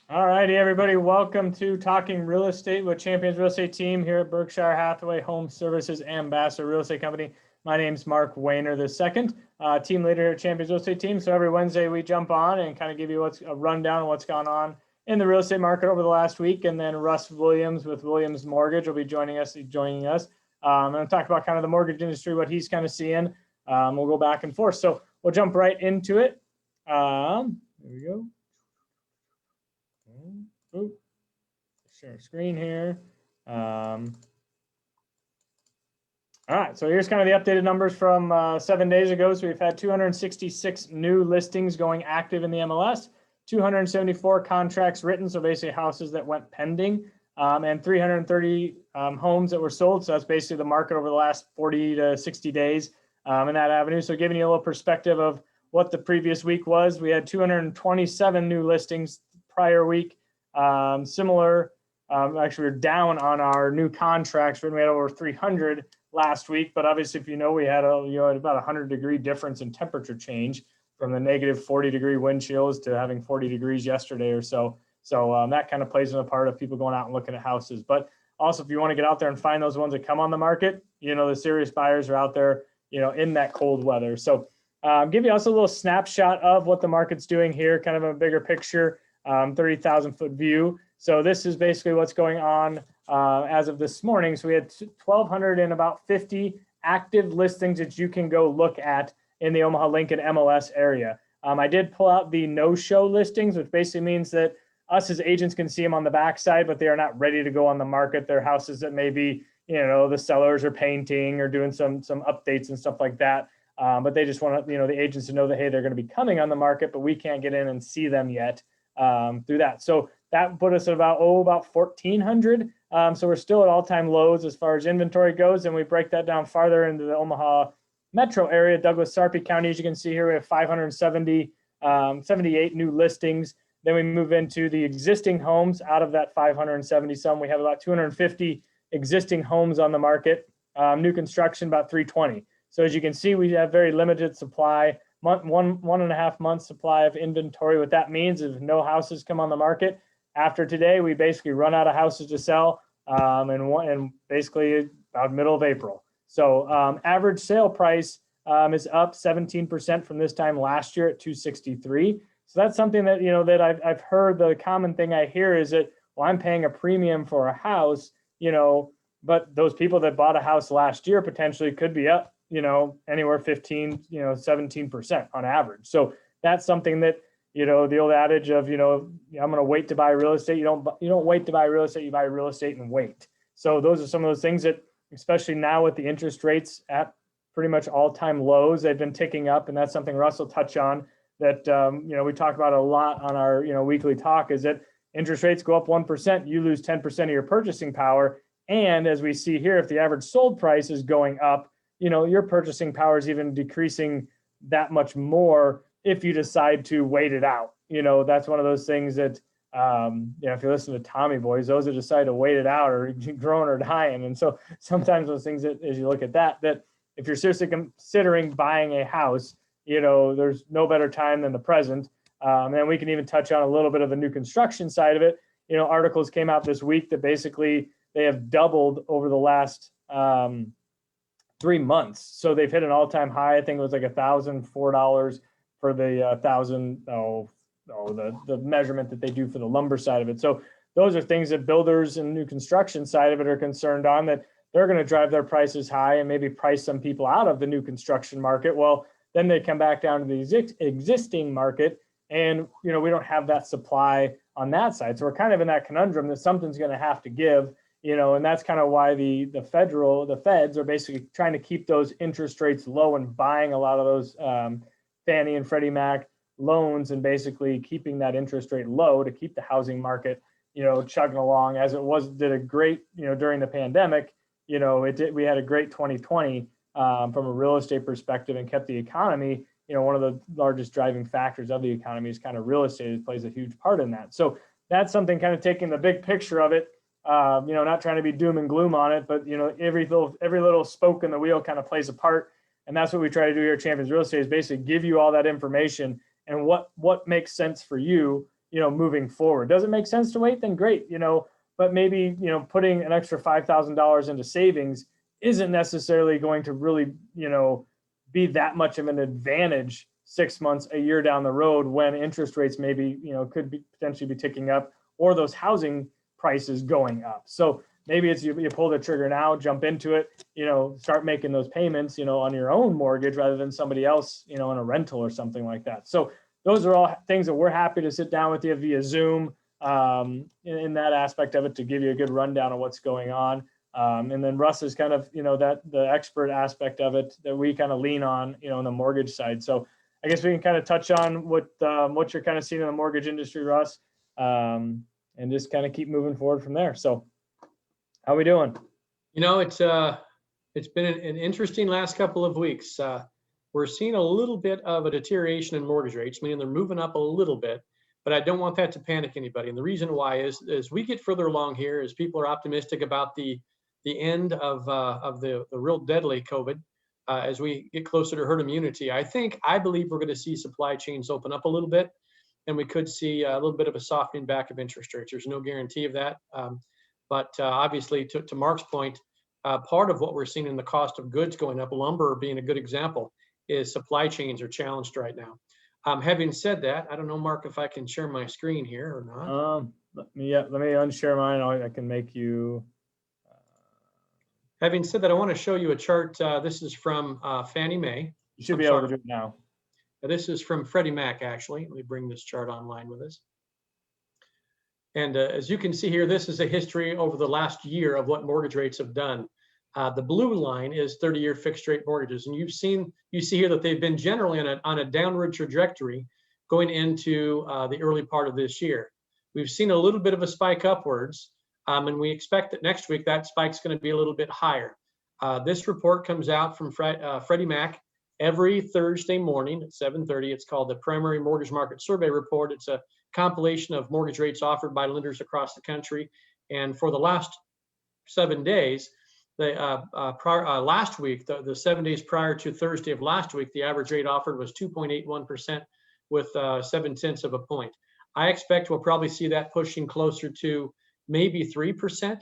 All righty, everybody. Welcome to Talking Real Estate with Champions Real Estate Team here at Berkshire Hathaway Home Services Ambassador Real Estate Company. My name's Mark Wayner II, team leader here at Champions Real Estate Team. So every Wednesday we jump on and kind of give you a rundown of what's gone on in the real estate market over the last week. And then Russ Williams with Williams Mortgage will be joining us. And I'll talk about kind of the mortgage industry, what he's kind of seeing. We'll go back and forth. So we'll jump right into it. There we go. Ooh, share screen here. All right, so here's kind of the updated numbers from 7 days ago. So we've had 266 new listings going active in the MLS, 274 contracts written, so basically houses that went pending, and 330 homes that were sold. So that's basically the market over the last 40 to 60 days in that avenue. So giving you a little perspective of what the previous week was, we had 227 new listings prior week. Actually, we're down on our new contracts when we had over 300 last week. But obviously, if you know, we had about 100-degree difference in temperature change from the negative 40-degree wind chills to having 40 degrees yesterday or so. So that kind of plays in a part of people going out and looking at houses. But also, if you want to get out there and find those ones that come on the market, the serious buyers are out there, in that cold weather. So give you also a little snapshot of what the market's doing here, kind of a bigger picture. 30,000-foot view. So this is basically what's going on as of this morning. So we had 1,250 active listings that you can go look at in the Omaha Lincoln MLS area. I did pull out the no-show listings, which basically means that us as agents can see them on the backside, but they are not ready to go on the market. They're houses that maybe, the sellers are painting or doing some updates and stuff like that. But they just want to, the agents to know that, hey, they're going to be coming on the market, but we can't get in and see them yet. Through that. So that put us at about 1,400. So we're still at all-time lows as far as inventory goes. And we break that down farther into the Omaha metro area, Douglas Sarpy County. As you can see here, we have 78 new listings. Then we move into the existing homes. Out of that 570 some, we have about 250 existing homes on the market. New construction, about 320. So as you can see, we have very limited supply. One and a half months supply of inventory. What that means is if no houses come on the market after today, we basically run out of houses to sell and basically about middle of April. So average sale price is up 17% from this time last year at 263. So that's something that, that I've heard. The common thing I hear is that, well, I'm paying a premium for a house, but those people that bought a house last year potentially could be up, anywhere 15, 17% on average. So that's something that, the old adage of, I'm going to wait to buy real estate. You don't wait to buy real estate, you buy real estate and wait. So those are some of those things that, especially now with the interest rates at pretty much all-time lows, they've been ticking up. And that's something Russ will touch on that, we talk about a lot on our, weekly talk, is that interest rates go up 1%, you lose 10% of your purchasing power. And as we see here, if the average sold price is going up, your purchasing power is even decreasing that much more if you decide to wait it out. That's one of those things that, if you listen to Tommy Boys, those that decide to wait it out are growing or dying. And so sometimes those things that, as you look at that if you're seriously considering buying a house, there's no better time than the present. And we can even touch on a little bit of the new construction side of it. Articles came out this week that basically they have doubled over the last 3 months. So they've hit an all-time high. I think it was like $1,004 for the the measurement that they do for the lumber side of it. So those are things that builders and new construction side of it are concerned on, that they're going to drive their prices high and maybe price some people out of the new construction market. Well, then they come back down to the existing market, and we don't have that supply on that side. So we're kind of in that conundrum that something's going to have to give. And that's kind of why the feds are basically trying to keep those interest rates low and buying a lot of those Fannie and Freddie Mac loans, and basically keeping that interest rate low to keep the housing market, chugging along, as it did a great, during the pandemic. We had a great 2020 from a real estate perspective, and kept the economy, one of the largest driving factors of the economy is kind of real estate. It plays a huge part in that. So that's something, kind of taking the big picture of it. Not trying to be doom and gloom on it, but every little spoke in the wheel kind of plays a part. And that's what we try to do here at Champions Real Estate, is basically give you all that information and what makes sense for you, moving forward. Does it make sense to wait? Then great, but maybe, putting an extra $5,000 into savings isn't necessarily going to really, be that much of an advantage 6 months, a year down the road when interest rates maybe, could be potentially be ticking up, or those housing prices going up. So maybe it's you pull the trigger now, jump into it, start making those payments, on your own mortgage rather than somebody else, in a rental or something like that. So those are all things that we're happy to sit down with you via Zoom in that aspect of it to give you a good rundown of what's going on. And then Russ is kind of, that the expert aspect of it that we kind of lean on, on the mortgage side. So I guess we can kind of touch on what you're kind of seeing in the mortgage industry, Russ, and just kind of keep moving forward from there. So how are we doing? It's been an interesting last couple of weeks. We're seeing a little bit of a deterioration in mortgage rates, meaning they're moving up a little bit, but I don't want that to panic anybody. And the reason why is, as we get further along here, as people are optimistic about the end of the real deadly COVID, as we get closer to herd immunity, I believe we're going to see supply chains open up a little bit, and we could see a little bit of a softening back of interest rates. There's no guarantee of that. But obviously, to Mark's point, part of what we're seeing in the cost of goods going up, lumber being a good example, is supply chains are challenged right now. Having said that, I don't know, Mark, if I can share my screen here or not. Let me unshare mine. I can make you. Having said that, I want to show you a chart. This is from Fannie Mae. You should be able to do it now. This is from Freddie Mac, actually. Let me bring this chart online with us. And as you can see here, this is a history over the last year of what mortgage rates have done. The blue line is 30-year fixed rate mortgages. And you see here that they've been generally on a downward trajectory going into the early part of this year. We've seen a little bit of a spike upwards, and we expect that next week that spike's going to be a little bit higher. This report comes out from Freddie Mac every Thursday morning at 7:30. It's called the Primary Mortgage Market Survey Report. It's a compilation of mortgage rates offered by lenders across the country. And for the last 7 days, last week, the 7 days prior to Thursday of last week, the average rate offered was 2.81% with 0.7 of a point. I expect we'll probably see that pushing closer to maybe 3%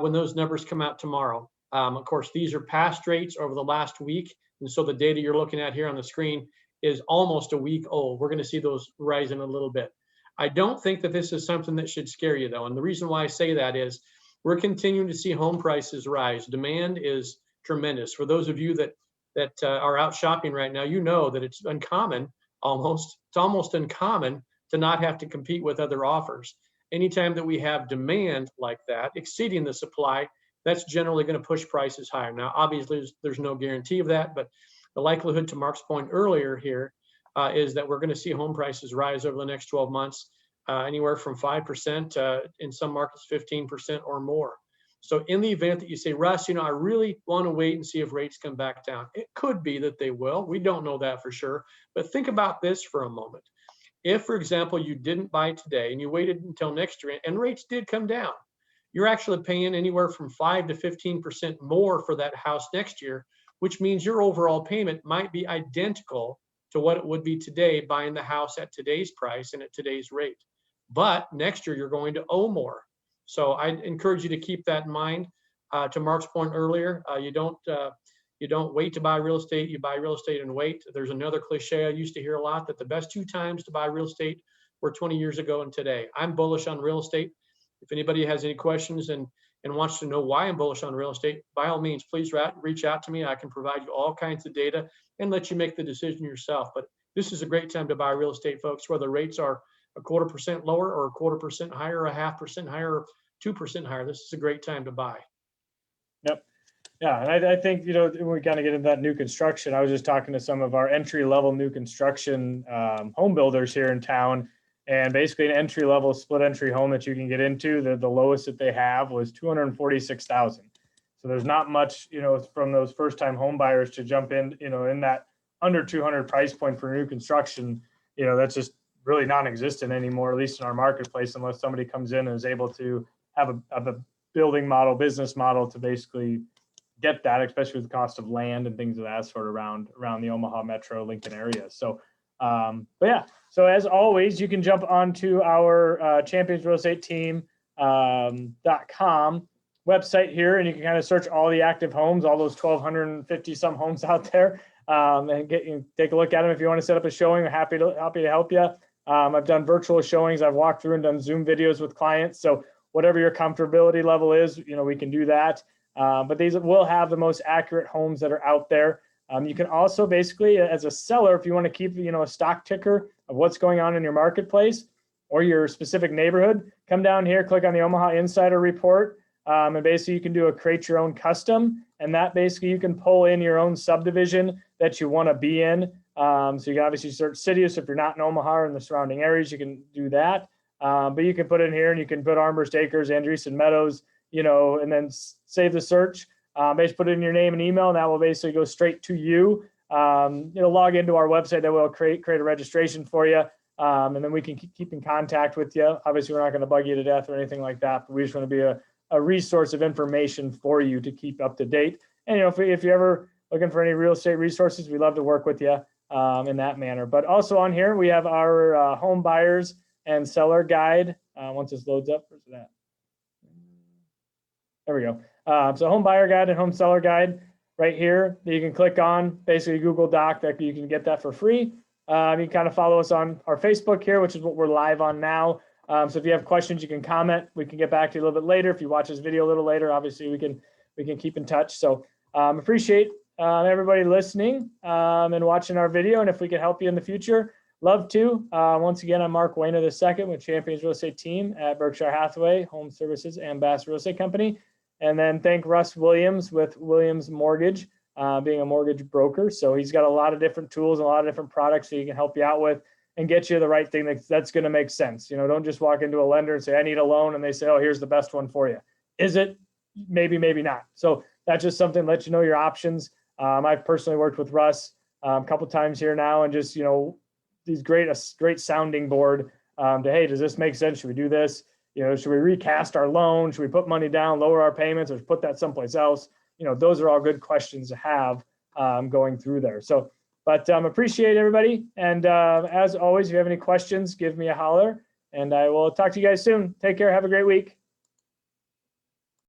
when those numbers come out tomorrow. Of course, these are past rates over the last week. And so the data you're looking at here on the screen is almost a week old. We're going to see those rising a little bit. I don't think that this is something that should scare you, though. And the reason why I say that is we're continuing to see home prices rise. Demand is tremendous. For those of you that are out shopping right now, you know that it's uncommon, it's almost uncommon to not have to compete with other offers. Anytime that we have demand like that exceeding the supply, that's generally going to push prices higher. Now, obviously, there's no guarantee of that, but the likelihood, to Mark's point earlier here, is that we're going to see home prices rise over the next 12 months, anywhere from 5%, in some markets 15% or more. So in the event that you say, Russ, I really want to wait and see if rates come back down, it could be that they will. We don't know that for sure. But think about this for a moment. If, for example, you didn't buy today and you waited until next year and rates did come down, you're actually paying anywhere from 5 to 15% more for that house next year, which means your overall payment might be identical to what it would be today buying the house at today's price and at today's rate. But next year, you're going to owe more. So I encourage you to keep that in mind. To Mark's point earlier, you don't wait to buy real estate, you buy real estate and wait. There's another cliche I used to hear a lot, that the best 2 times to buy real estate were 20 years ago and today. I'm bullish on real estate. If anybody has any questions and wants to know why I'm bullish on real estate, by all means, please reach out to me. I can provide you all kinds of data and let you make the decision yourself. But this is a great time to buy real estate, folks, whether rates are 0.25% lower or 0.25% higher, or 0.5% higher, or 2% higher. This is a great time to buy. Yep. Yeah. And I think, when we kind of get into that new construction, I was just talking to some of our entry-level new construction home builders here in town. And basically an entry-level split entry home that you can get into, the lowest that they have was $246,000. So there's not much, from those first-time home buyers to jump in, in that under 200 price point for new construction. That's just really non-existent anymore, at least in our marketplace, unless somebody comes in and is able to have a building model, business model to basically get that, especially with the cost of land and things of that sort around the Omaha metro Lincoln area. So But yeah, so as always, you can jump onto our championsrealestateteam.com website here, and you can kind of search all the active homes, all those 1,250 some homes out there, and take a look at them. If you want to set up a showing, we're happy to help you. I've done virtual showings. I've walked through and done Zoom videos with clients. So whatever your comfortability level is, we can do that. But these will have the most accurate homes that are out there. You can also basically, as a seller, if you want to keep, a stock ticker of what's going on in your marketplace or your specific neighborhood, come down here, click on the Omaha Insider Report, and basically you can create your own custom, and that basically you can pull in your own subdivision that you want to be in. So you can obviously search cities. So if you're not in Omaha or in the surrounding areas, you can do that. But you can put in here, and you can put Armbrust Acres, Andreessen Meadows, and then save the search. Basically put in your name and email, and that will basically go straight to you. Log into our website. That will create a registration for you, and then we can keep in contact with you. Obviously, we're not going to bug you to death or anything like that, but we just want to be a resource of information for you to keep up to date. And if you're ever looking for any real estate resources, we love to work with you in that manner. But also on here, we have our home buyers and seller guide. Once this loads up, where's it at? There we go. So home buyer guide and home seller guide right here that you can click on, basically Google Doc, that you can get that for free. You can kind of follow us on our Facebook here, which is what we're live on now. So if you have questions, you can comment. We can get back to you a little bit later. If you watch this video a little later, obviously we can keep in touch. So appreciate everybody listening and watching our video. And if we can help you in the future, love to. Once again, I'm Mark Wayner II with Champions Real Estate Team at Berkshire Hathaway Home Services and Bass Real Estate Company. And then thank Russ Williams with Williams Mortgage, being a mortgage broker. So he's got a lot of different tools and a lot of different products that he can help you out with and get you the right thing that's going to make sense. Don't just walk into a lender and say, I need a loan. And they say, oh, here's the best one for you. Is it? Maybe, maybe not. So that's just something to let you know your options. I've personally worked with Russ a couple times here now, and just, these great sounding board to, hey, does this make sense? Should we do this? Should we recast our loan? Should we put money down, lower our payments, or put that someplace else? Those are all good questions to have going through there. So, but appreciate everybody. And as always, if you have any questions, give me a holler, and I will talk to you guys soon. Take care. Have a great week.